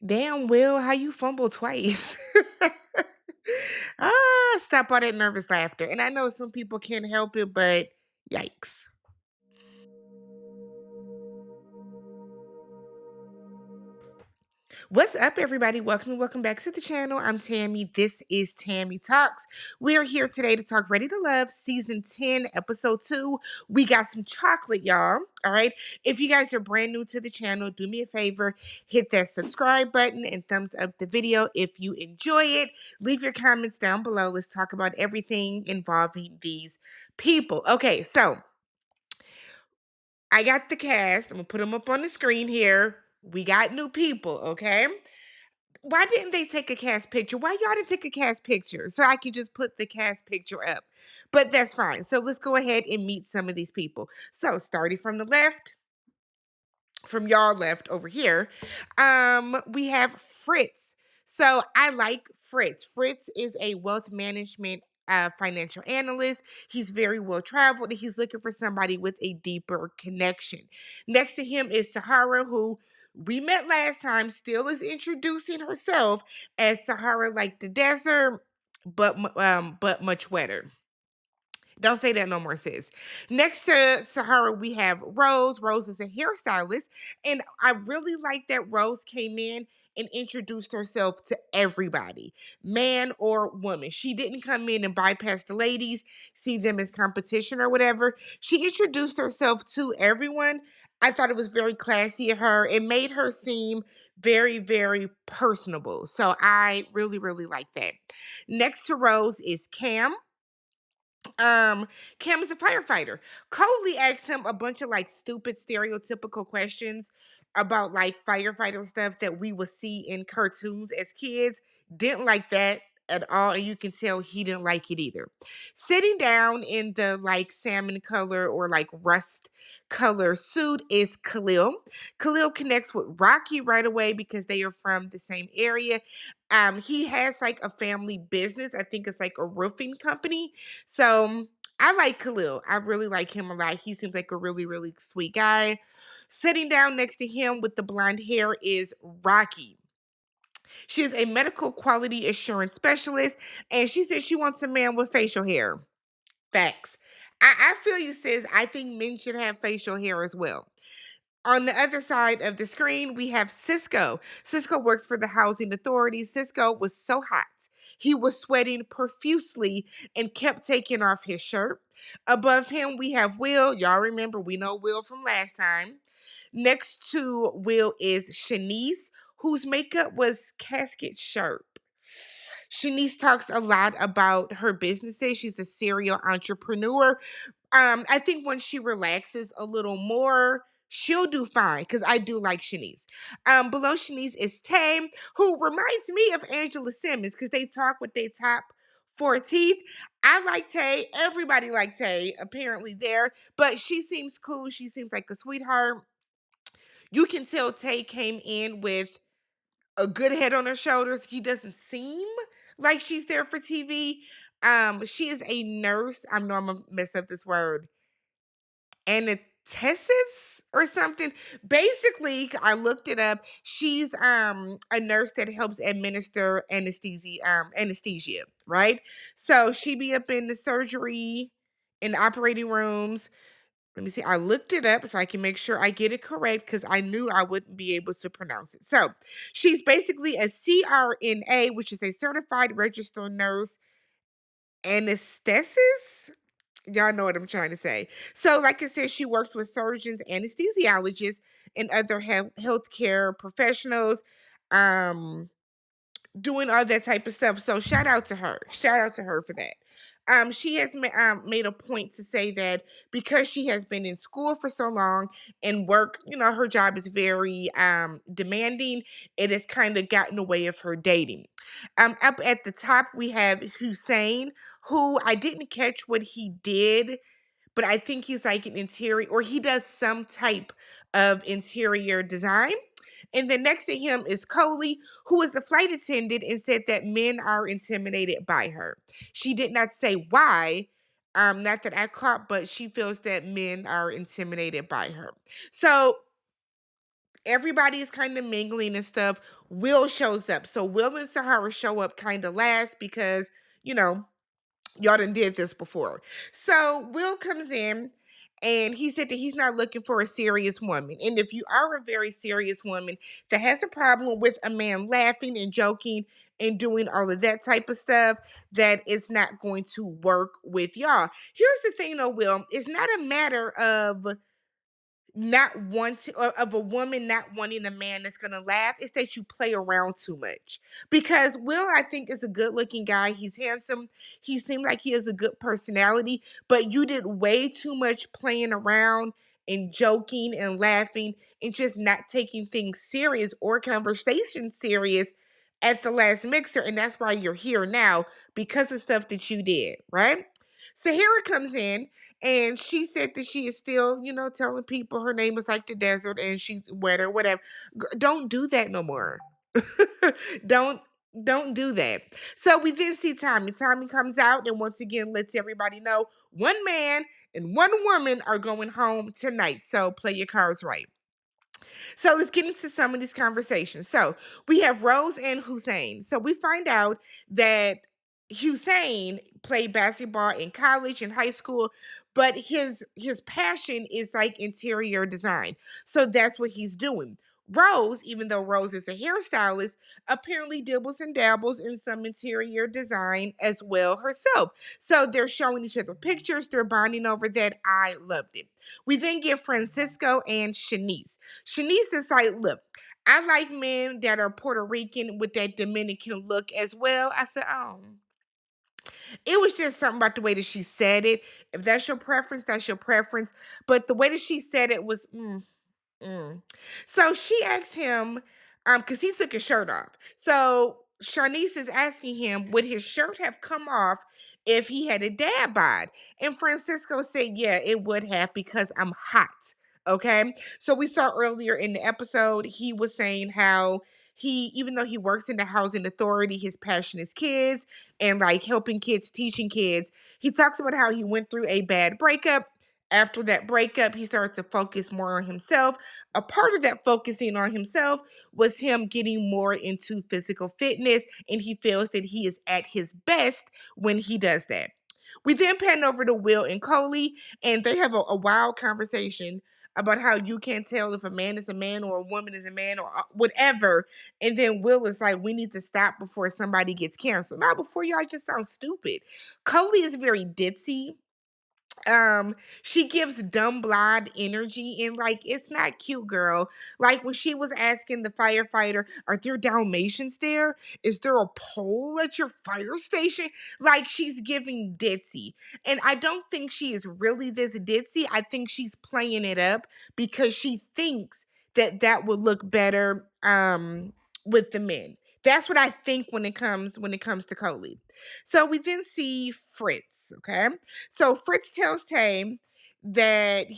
Damn, Will, how you fumble twice? Stop all that nervous laughter. And I know some people can't help it, but yikes. What's up, everybody? Welcome back to the channel. I'm Tammy. This is Tammy Talks. We are here today to talk Ready to Love, Season 10, Episode 2. We got some chocolate, y'all. All right. If you guys are brand new to the channel, do me a favor, hit that subscribe button and thumbs up the video if you enjoy it. Leave your comments down below. Let's talk about everything involving these people. Okay, so I got the cast. I'm going to put them up on the screen here. We got new people, okay? Why didn't they take a cast picture? Why y'all didn't take a cast picture so I can just put the cast picture up? But that's fine. So let's go ahead and meet some of these people. So starting from the left, from y'all left over here, we have Fritz. So I like Fritz. Fritz is a wealth management financial analyst. He's very well traveled. He's looking for somebody with a deeper connection. Next to him is Sahara, who we met last time, still is introducing herself as Sahara like the desert, but much wetter. Don't say that no more, sis. Next to Sahara, we have Rose. Rose is a hairstylist. And I really like that Rose came in and introduced herself to everybody, man or woman. She didn't come in and bypass the ladies, see them as competition or whatever. She introduced herself to everyone. I thought it was very classy of her. It made her seem very, very personable. So I really, really like that. Next to Rose is Cam. Cam is a firefighter. Coley asked him a bunch of like stupid stereotypical questions about like firefighter stuff that we would see in cartoons as kids. Didn't like that at all, and you can tell he didn't like it either. Sitting down in the like salmon color or like rust color suit is Khalil. Khalil connects with Rocky right away because they are from the same area. He has like a family business. I think it's like a roofing company. So I like Khalil. I really like him a lot. He seems like a really, really sweet guy. Sitting down next to him with the blonde hair is Rocky. She is a medical quality assurance specialist, and she says she wants a man with facial hair. Facts. I feel you, sis. I think men should have facial hair as well. On the other side of the screen, we have Cisco. Cisco works for the housing authority. Cisco was so hot. He was sweating profusely and kept taking off his shirt. Above him, we have Will. Y'all remember, we know Will from last time. Next to Will is Shanice, whose makeup was casket sharp. Shanice talks a lot about her businesses. She's a serial entrepreneur. I think when she relaxes a little more, she'll do fine because I do like Shanice. Below Shanice is Tay, who reminds me of Angela Simmons because they talk with their top four teeth. I like Tay. Everybody likes Tay, apparently there, but she seems cool. She seems like a sweetheart. You can tell Tay came in with a good head on her shoulders. She doesn't seem like she's there for TV. She is a nurse. I know I'm gonna mess up this word. Anesthesis or something. Basically, I looked it up. She's a nurse that helps administer anesthesia, right? So she be up in the surgery, in the operating rooms. Let me see. I looked it up so I can make sure I get it correct because I knew I wouldn't be able to pronounce it. So she's basically a CRNA, which is a certified registered nurse anesthesis. Y'all know what I'm trying to say. So, like I said, she works with surgeons, anesthesiologists, and other healthcare professionals. Um, Doing all that type of stuff. So shout out to her. Shout out to her for that. She has made a point to say that because she has been in school for so long and work, her job is very demanding. It has kind of gotten in the way of her dating. Up at the top, we have Hussein, who I didn't catch what he did, but I think he's like an interior, or he does some type of interior design. And then next to him is Coley, who is a flight attendant and said that men are intimidated by her. She did not say why, not that I caught, but she feels that men are intimidated by her. So everybody is kind of mingling and stuff. Will shows up. So Will and Sahara show up kind of last because, you know, y'all done did this before. So Will comes in and he said that he's not looking for a serious woman. And if you are a very serious woman that has a problem with a man laughing and joking and doing all of that type of stuff, that is not going to work with y'all. Here's the thing though, Will, it's not a matter of not wanting of a woman not wanting a man that's gonna laugh. It's that you play around too much. Because Will, I think, is a good looking guy. He's handsome. He seemed like he has a good personality, but you did way too much playing around and joking and laughing and just not taking things serious or conversation serious at the last mixer. And that's why you're here now, because of stuff that you did, right? Sahara comes in and she said that she is still, you know, telling people her name is like the desert and she's wet or whatever. Don't do that no more. don't don't do that. So we then see Tommy. Tommy comes out and once again lets everybody know one man and one woman are going home tonight. So play your cards right. So let's get into some of these conversations. So we have Rose and Hussein. So we find out that Hussein played basketball in college and high school, but his passion is like interior design. So that's what he's doing. Rose, even though Rose is a hairstylist, apparently dibbles and dabbles in some interior design as well herself. So they're showing each other pictures, they're bonding over that. I loved it. We then get Francisco and Shanice. Shanice is like, look, I like men that are Puerto Rican with that Dominican look as well. I said, oh, it was just something about the way that she said it. If that's your preference, that's your preference. But the way that she said it was, so she asked him, because he took his shirt off. So Shanice is asking him, would his shirt have come off if he had a dad bod? And Francisco said, yeah, it would have because I'm hot. Okay. So we saw earlier in the episode, he was saying how even though he works in the housing authority, his passion is kids and like helping kids, teaching kids. He talks about how he went through a bad breakup. After that breakup, he started to focus more on himself. A part of that focusing on himself was him getting more into physical fitness, and he feels that he is at his best when he does that. We then pan over to Will and Coley, and they have a wild conversation about how you can't tell if a man is a man or a woman is a man or whatever. And then Will is like, we need to stop before somebody gets canceled. Now, before y'all just sound stupid. Coley is very ditzy. She gives dumb blonde energy and like it's not cute, girl. Like when she was asking the firefighter, are there Dalmatians there? Is there a pole at your fire station? Like she's giving ditzy, and I don't think she is really this ditzy. I think she's playing it up because she thinks that that would look better with the men. That's what I think when it comes to Coley. So we then see Fritz, okay? So Fritz tells Tay that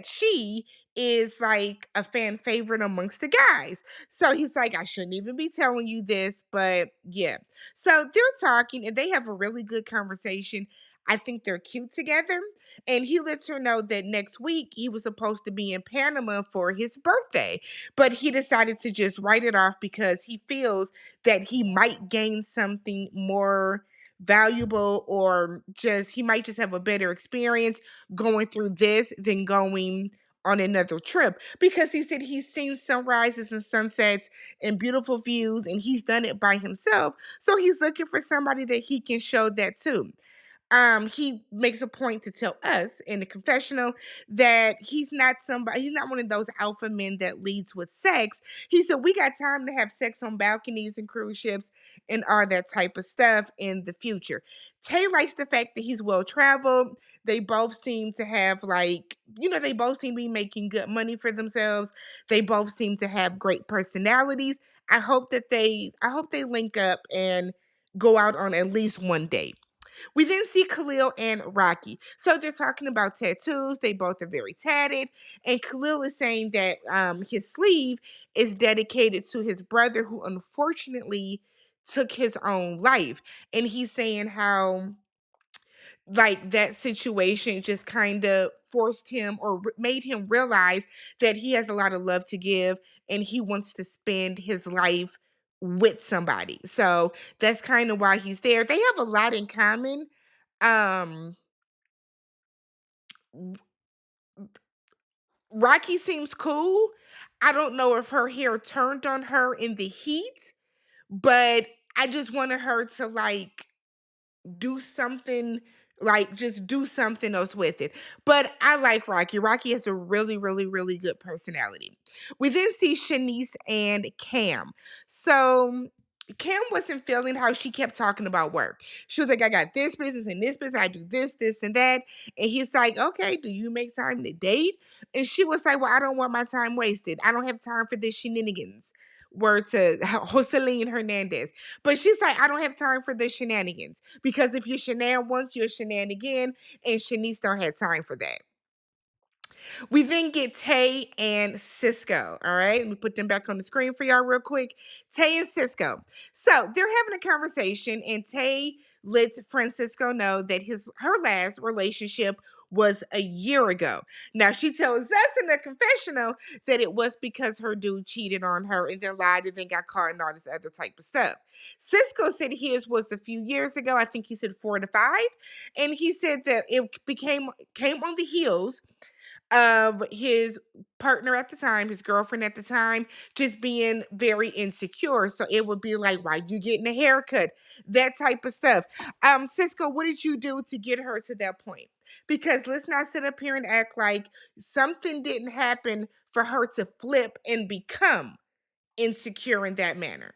she is like a fan favorite amongst the guys. So he's like, I shouldn't even be telling you this, but yeah. So they're talking and they have a really good conversation. I think they're cute together. And he lets her know that next week he was supposed to be in Panama for his birthday, but he decided to just write it off because he feels that he might gain something more valuable or just he might just have a better experience going through this than going on another trip because he said he's seen sunrises and sunsets and beautiful views and he's done it by himself, so he's looking for somebody that he can show that to. He makes a point to tell us in the confessional that he's not one of those alpha men that leads with sex. He said we got time to have sex on balconies and cruise ships and all that type of stuff in the future. Tay likes the fact that he's well traveled. They both seem to have they both seem to be making good money for themselves. They both seem to have great personalities. I hope they link up and go out on at least one date. We then see Khalil and Rocky. So they're talking about tattoos. They both are very tatted. And Khalil is saying that his sleeve is dedicated to his brother who unfortunately took his own life. And he's saying how like that situation just kind of forced him or made him realize that he has a lot of love to give and he wants to spend his life with somebody. So that's kind of why he's there. They have a lot in common. Um Rocky seems cool. I don't know if her hair turned on her in the heat, but I just wanted her to like do something, like just do something else with it. But I like Rocky. Rocky has a really, really, really good personality. We then see Shanice and Cam. So Cam wasn't feeling how she kept talking about work. She was like, I got this business and this business, I do this, this, and that. And he's like, okay, do you make time to date? And she was like, well, I don't want my time wasted. I don't have time for this shenanigans. Word to Joseline Hernandez. But she's like, I don't have time for the shenanigans. Because if you shenan once, you're shenan again. And Shanice don't have time for that. We then get Tay and Cisco. All right. Let me put them back on the screen for y'all real quick. Tay and Cisco. So they're having a conversation, and Tay lets Francisco know that her last relationship was a year ago. Now she tells us in the confessional that it was because her dude cheated on her and then lied and then got caught and all this other type of stuff. Cisco said his was a few years ago. I think he said 4 to 5. And he said that it came on the heels of his partner at the time, his girlfriend at the time, just being very insecure. So it would be like, why you getting a haircut? That type of stuff. Cisco, what did you do to get her to that point? Because let's not sit up here and act like something didn't happen for her to flip and become insecure in that manner.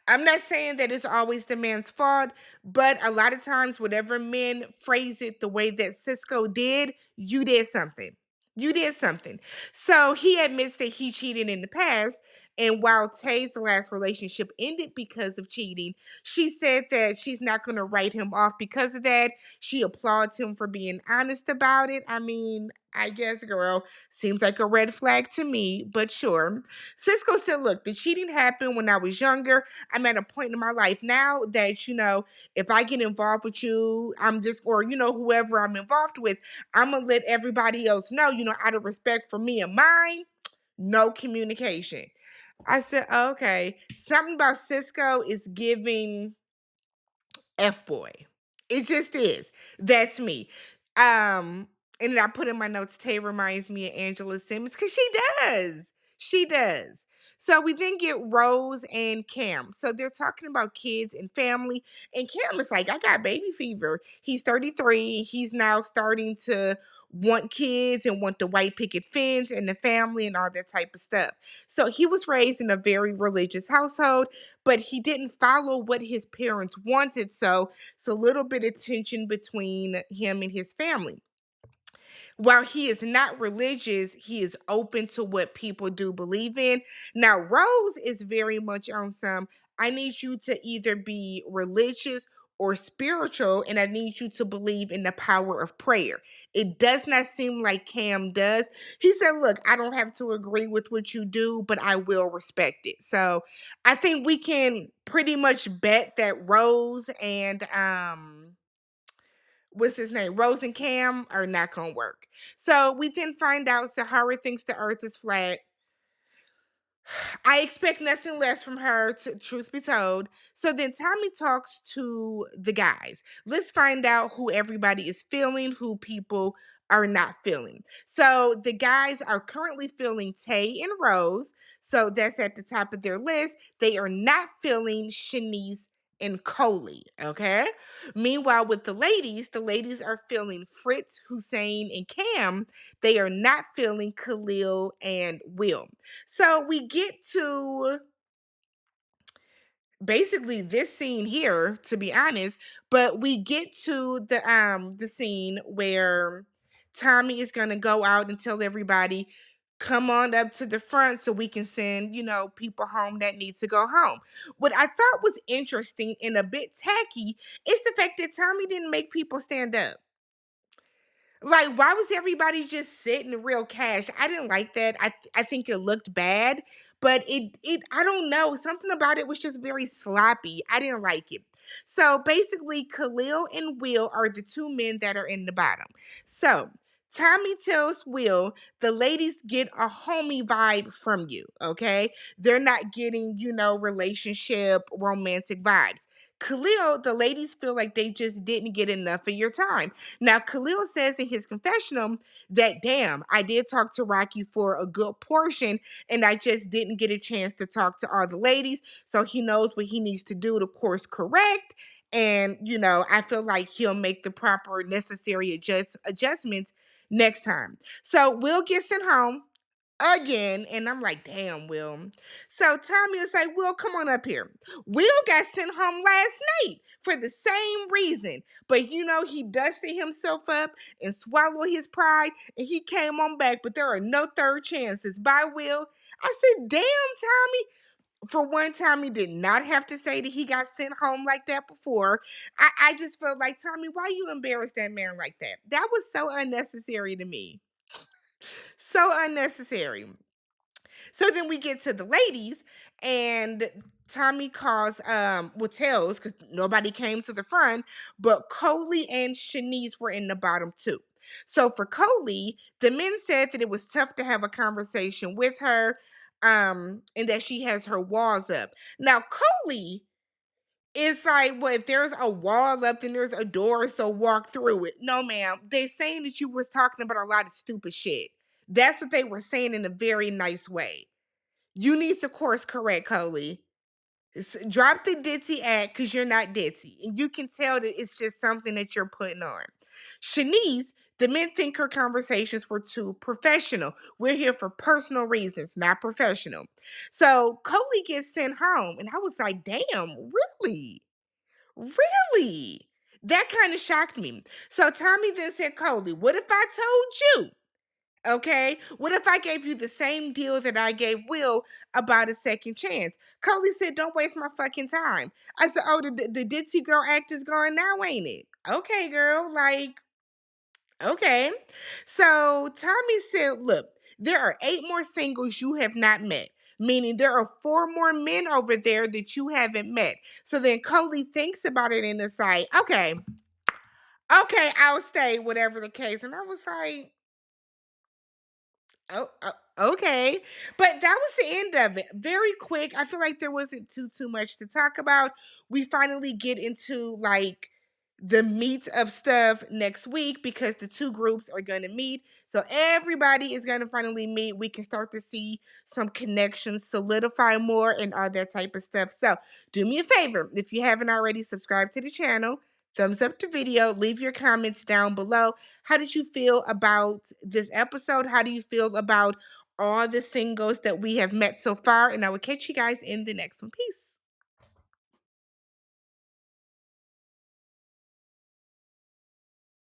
I'm not saying that it's always the man's fault, but a lot of times, whatever men phrase it the way that Cisco did, you did something. You did something. So he admits that he cheated in the past. And while Tay's last relationship ended because of cheating, she said that she's not going to write him off because of that. She applauds him for being honest about it. I mean, I guess, girl, seems like a red flag to me, but sure. Cisco said, look, the cheating happened when I was younger. I'm at a point in my life now that, if I get involved with you, I'm just, or, whoever I'm involved with, I'm going to let everybody else know, out of respect for me and mine, no communication. I said, okay. Something about Cisco is giving F boy. It just is. That's me. And then I put in my notes, Tay reminds me of Angela Simmons because she does. She does. So we then get Rose and Cam. So they're talking about kids and family. And Cam is like, I got baby fever. He's 33. He's now starting to want kids and want the white picket fence and the family and all that type of stuff. So he was raised in a very religious household, but he didn't follow what his parents wanted. So it's a little bit of tension between him and his family. While he is not religious, he is open to what people do believe in. Now, Rose is very much on some, I need you to either be religious or spiritual, and I need you to believe in the power of prayer. It does not seem like Cam does. He said, look, I don't have to agree with what you do, but I will respect it. So I think we can pretty much bet that Rose and what's his name? Rose and Cam are not gonna work. So we then find out Sahara thinks the earth is flat. I expect nothing less from her, truth be told. So then Tommy talks to the guys. Let's find out who everybody is feeling, who people are not feeling. So the guys are currently feeling Tay and Rose. So that's at the top of their list. They are not feeling Shanice and Coley. Okay. Meanwhile, with the ladies are feeling Fritz, Hussein, and Cam. They are not feeling Khalil and Will. So we get to basically this scene here, to be honest, but we get to the scene where Tommy is gonna go out and tell everybody, come on up to the front so we can send, people home that need to go home. What I thought was interesting and a bit tacky is the fact that Tommy didn't make people stand up. Like, why was everybody just sitting real cash? I didn't like that. I think it looked bad, but it I don't know. Something about it was just very sloppy. I didn't like it. So basically, Khalil and Will are the two men that are in the bottom. So Tommy tells Will the ladies get a homie vibe from you, okay? They're not getting, relationship, romantic vibes. Khalil, the ladies feel like they just didn't get enough of your time. Now, Khalil says in his confessional that, damn, I did talk to Rocky for a good portion and I just didn't get a chance to talk to all the ladies. So he knows what he needs to do to course correct. And, I feel like he'll make the proper necessary adjustments next time. So Will gets sent home again, and I'm like, damn, Will. So Tommy is like, Will, come on up here. Will got sent home last night for the same reason. But he dusted himself up and swallowed his pride, and he came on back, but there are no third chances. Bye, Will. I said, damn, Tommy. For one time, he did not have to say that he got sent home like that before. I just felt like, Tommy, why you embarrass that man like that? That was so unnecessary to me. So unnecessary. So then we get to the ladies, and Tommy calls, tells, because nobody came to the front, but Coley and Shanice were in the bottom two. So for Coley, the men said that it was tough to have a conversation with her, and that she has her walls up. Now, Coley is like, well, if there's a wall up, then there's a door, so walk through it. No, ma'am. They saying that you was talking about a lot of stupid shit. That's what they were saying in a very nice way. You need to course correct, Coley. Drop the ditzy act because you're not ditzy. And you can tell that it's just something that you're putting on. Shanice, the men think her conversations were too professional. We're here for personal reasons, not professional. So Coley gets sent home. And I was like, damn, really? Really? That kind of shocked me. So Tommy then said, Coley, what if I told you? Okay. What if I gave you the same deal that I gave Will about a second chance? Coley said, don't waste my fucking time. I said, oh, the ditzy girl act is gone now, ain't it? Okay, girl. Like, okay. So Tommy said, look, there are 8 more singles you have not met. Meaning there are 4 more men over there that you haven't met. So then Coley thinks about it and it's like, okay, I'll stay, whatever the case. And I was like, okay. But that was the end of it. Very quick. I feel like there wasn't too much to talk about. We finally get into like the meat of stuff next week because the two groups are going to meet. So everybody is going to finally meet. We can start to see some connections solidify more and all that type of stuff. So do me a favor. If you haven't already, subscribe to the channel. Thumbs up the video. Leave your comments down below. How did you feel about this episode? How do you feel about all the singles that we have met so far? And I will catch you guys in the next one. Peace.